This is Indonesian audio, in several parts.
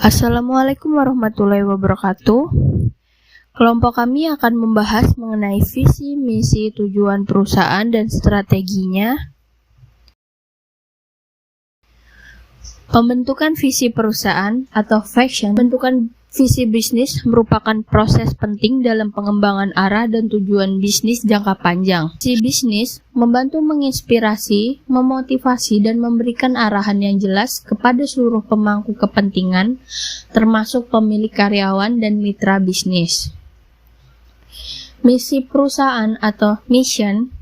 Assalamualaikum warahmatullahi wabarakatuh. Kelompok kami akan membahas mengenai visi, misi, tujuan perusahaan, dan strateginya. Pembentukan visi perusahaan atau vision. Pembentukan visi bisnis merupakan proses penting dalam pengembangan arah dan tujuan bisnis jangka panjang. Visi bisnis membantu menginspirasi, memotivasi, dan memberikan arahan yang jelas kepada seluruh pemangku kepentingan, termasuk pemilik karyawan dan mitra bisnis. Misi perusahaan atau mission.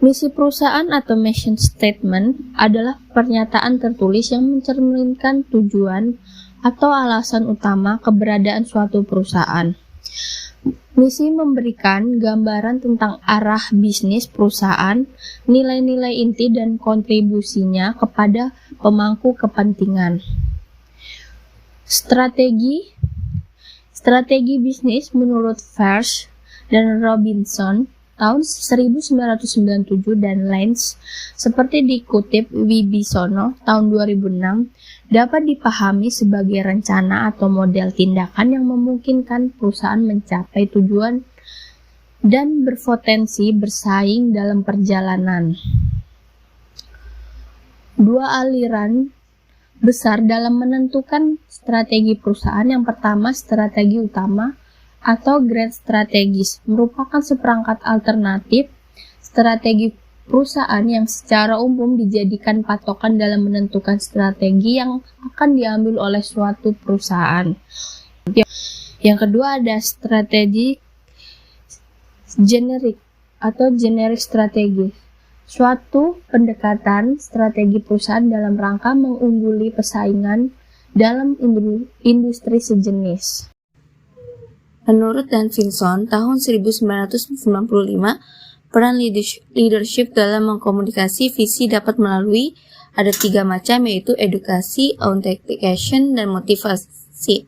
Misi perusahaan atau mission statement adalah pernyataan tertulis yang mencerminkan tujuan atau alasan utama keberadaan suatu perusahaan. Misi memberikan gambaran tentang arah bisnis perusahaan, nilai-nilai inti dan kontribusinya kepada pemangku kepentingan. Strategi bisnis menurut First dan Robinson tahun 1997 dan Lens, seperti dikutip Wibisono tahun 2006, dapat dipahami sebagai rencana atau model tindakan yang memungkinkan perusahaan mencapai tujuan dan berpotensi bersaing dalam perjalanan. Dua aliran besar dalam menentukan strategi perusahaan. Yang pertama, strategi utama atau grand strategis merupakan seperangkat alternatif strategi perusahaan yang secara umum dijadikan patokan dalam menentukan strategi yang akan diambil oleh suatu perusahaan. Yang kedua ada strategi generik atau generic strategi, suatu pendekatan strategi perusahaan dalam rangka mengungguli pesaingan dalam industri sejenis. Menurut Dan Vinson tahun 1995, peran leadership dalam mengkomunikasi visi dapat melalui ada 3 macam, yaitu edukasi, authentication, dan motivasi.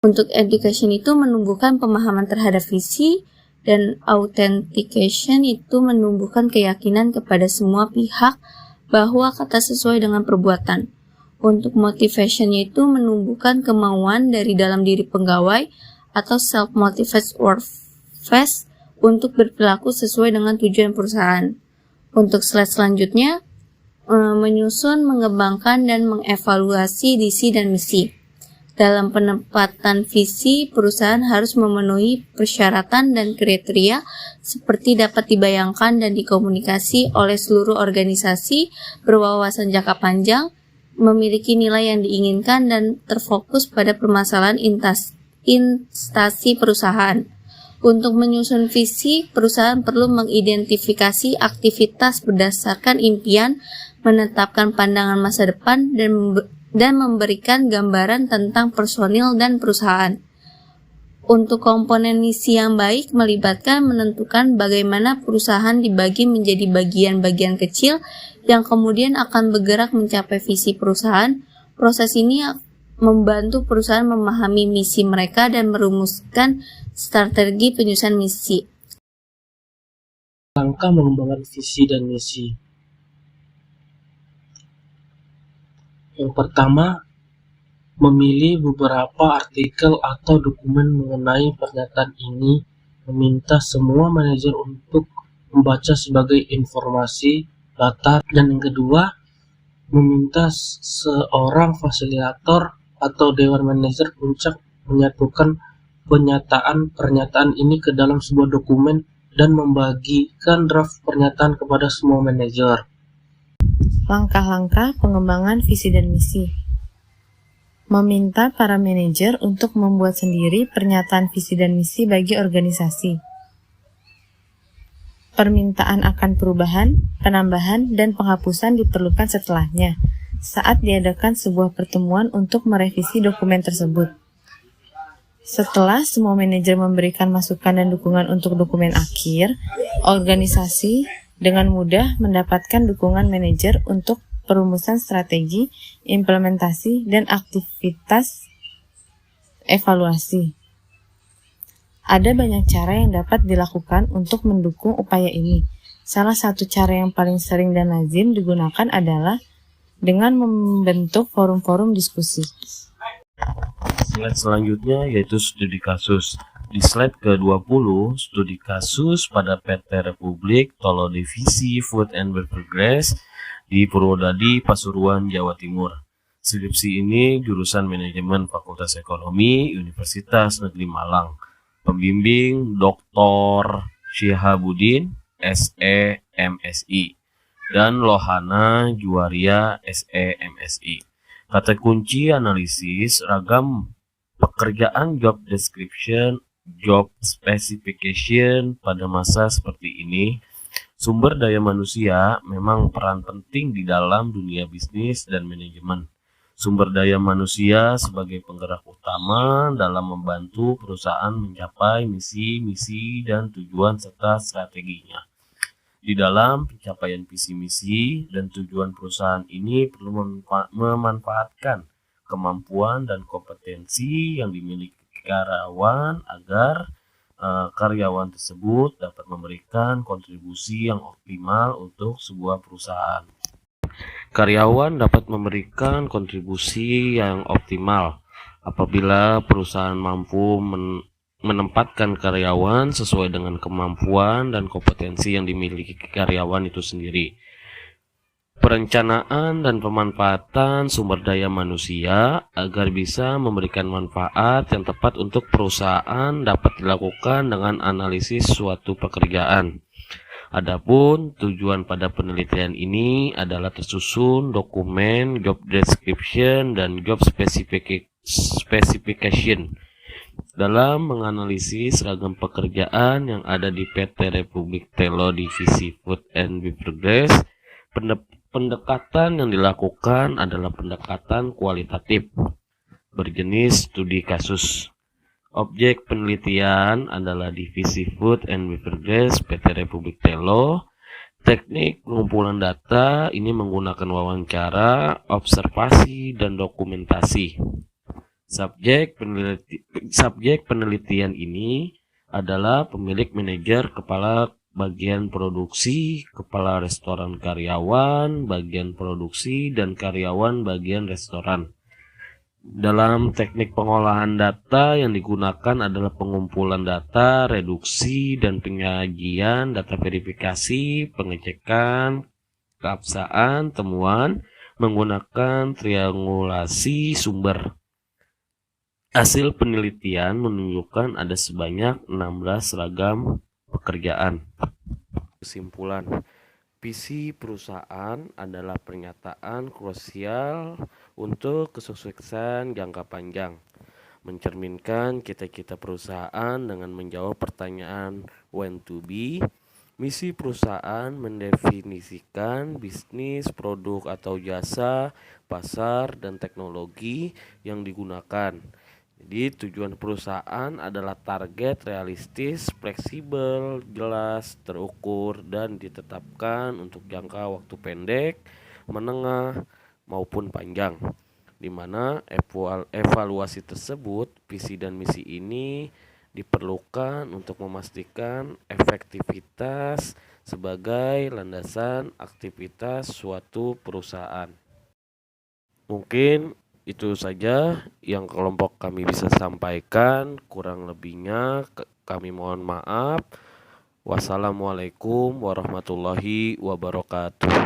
Untuk education itu menumbuhkan pemahaman terhadap visi, dan authentication itu menumbuhkan keyakinan kepada semua pihak bahwa kata sesuai dengan perbuatan. Untuk motivation itu menumbuhkan kemauan dari dalam diri pegawai atau self-motivated workforce untuk berperilaku sesuai dengan tujuan perusahaan. Untuk slide selanjutnya, menyusun, mengembangkan, dan mengevaluasi visi dan misi. Dalam penempatan visi, perusahaan harus memenuhi persyaratan dan kriteria seperti dapat dibayangkan dan dikomunikasi oleh seluruh organisasi, berwawasan jangka panjang, memiliki nilai yang diinginkan, dan terfokus pada permasalahan instansi perusahaan. Untuk menyusun visi, perusahaan perlu mengidentifikasi aktivitas berdasarkan impian, menetapkan pandangan masa depan, dan memberikan gambaran tentang personil dan perusahaan. Untuk komponen misi yang baik melibatkan menentukan bagaimana perusahaan dibagi menjadi bagian-bagian kecil yang kemudian akan bergerak mencapai visi perusahaan. Proses ini membantu perusahaan memahami misi mereka dan merumuskan strategi penyusunan misi. Langkah mengembangkan visi dan misi. Yang pertama, memilih beberapa artikel atau dokumen mengenai pernyataan ini, meminta semua manajer untuk membaca sebagai informasi, data, dan yang kedua, meminta seorang fasilitator atau dewan manajer puncak menyatukan pernyataan ini ke dalam sebuah dokumen dan membagikan draft pernyataan kepada semua manajer. Langkah-langkah pengembangan visi dan misi. Meminta para manajer untuk membuat sendiri pernyataan visi dan misi bagi organisasi. Permintaan akan perubahan, penambahan, dan penghapusan diperlukan setelahnya, saat diadakan sebuah pertemuan untuk merevisi dokumen tersebut. Setelah semua manajer memberikan masukan dan dukungan untuk dokumen akhir, organisasi dengan mudah mendapatkan dukungan manajer untuk perumusan strategi, implementasi, dan aktivitas evaluasi. Ada banyak cara yang dapat dilakukan untuk mendukung upaya ini. Salah satu cara yang paling sering dan lazim digunakan adalah dengan membentuk forum-forum diskusi. Slide selanjutnya yaitu studi kasus. Di slide ke-20, studi kasus pada PT Republik Tolo Divisi Food and Beverage di Purwodadi, Pasuruan, Jawa Timur. Skripsi ini jurusan Manajemen Fakultas Ekonomi Universitas Negeri Malang. Pembimbing Dr. Syihabuddin, SE MSI, dan Lohana Juwaria, SE MSI. Kata kunci analisis ragam pekerjaan, job description, job specification pada masa seperti ini. Sumber daya manusia memang peran penting di dalam dunia bisnis dan manajemen. Sumber daya manusia sebagai penggerak utama dalam membantu perusahaan mencapai misi, dan tujuan serta strateginya. Di dalam pencapaian visi misi dan tujuan perusahaan ini perlu memanfaatkan kemampuan dan kompetensi yang dimiliki karyawan agar karyawan tersebut dapat memberikan kontribusi yang optimal untuk sebuah perusahaan. Karyawan dapat memberikan kontribusi yang optimal apabila perusahaan mampu menempatkan karyawan sesuai dengan kemampuan dan kompetensi yang dimiliki karyawan itu sendiri. Perencanaan dan pemanfaatan sumber daya manusia agar bisa memberikan manfaat yang tepat untuk perusahaan dapat dilakukan dengan analisis suatu pekerjaan. Adapun tujuan pada penelitian ini adalah tersusun dokumen job description dan job specification. Dalam menganalisis ragam pekerjaan yang ada di PT Republik Telo Divisi Food and Beverage, pendekatan yang dilakukan adalah pendekatan kualitatif berjenis studi kasus. Objek penelitian adalah Divisi Food and Beverage PT Republik Telo. Teknik pengumpulan data ini menggunakan wawancara, observasi, dan dokumentasi. Subjek penelitian ini adalah pemilik, manajer, kepala bagian produksi, kepala restoran karyawan, bagian produksi, dan karyawan bagian restoran. Dalam teknik pengolahan data yang digunakan adalah pengumpulan data, reduksi, dan penyajian data, verifikasi, pengecekan, keabsahan, temuan, menggunakan triangulasi sumber. Hasil penelitian menunjukkan ada sebanyak 16 ragam pekerjaan. Kesimpulan, visi perusahaan adalah pernyataan krusial untuk kesuksesan jangka panjang, mencerminkan cita-cita perusahaan dengan menjawab pertanyaan when to be. Misi perusahaan mendefinisikan bisnis, produk atau jasa, pasar, dan teknologi yang digunakan. Jadi tujuan perusahaan adalah target realistis, fleksibel, jelas, terukur, dan ditetapkan untuk jangka waktu pendek, menengah, maupun panjang, di mana evaluasi tersebut, visi dan misi ini diperlukan untuk memastikan efektivitas sebagai landasan aktivitas suatu perusahaan. Mungkin itu saja yang kelompok kami bisa sampaikan, kurang lebihnya kami mohon maaf. Wassalamualaikum warahmatullahi wabarakatuh.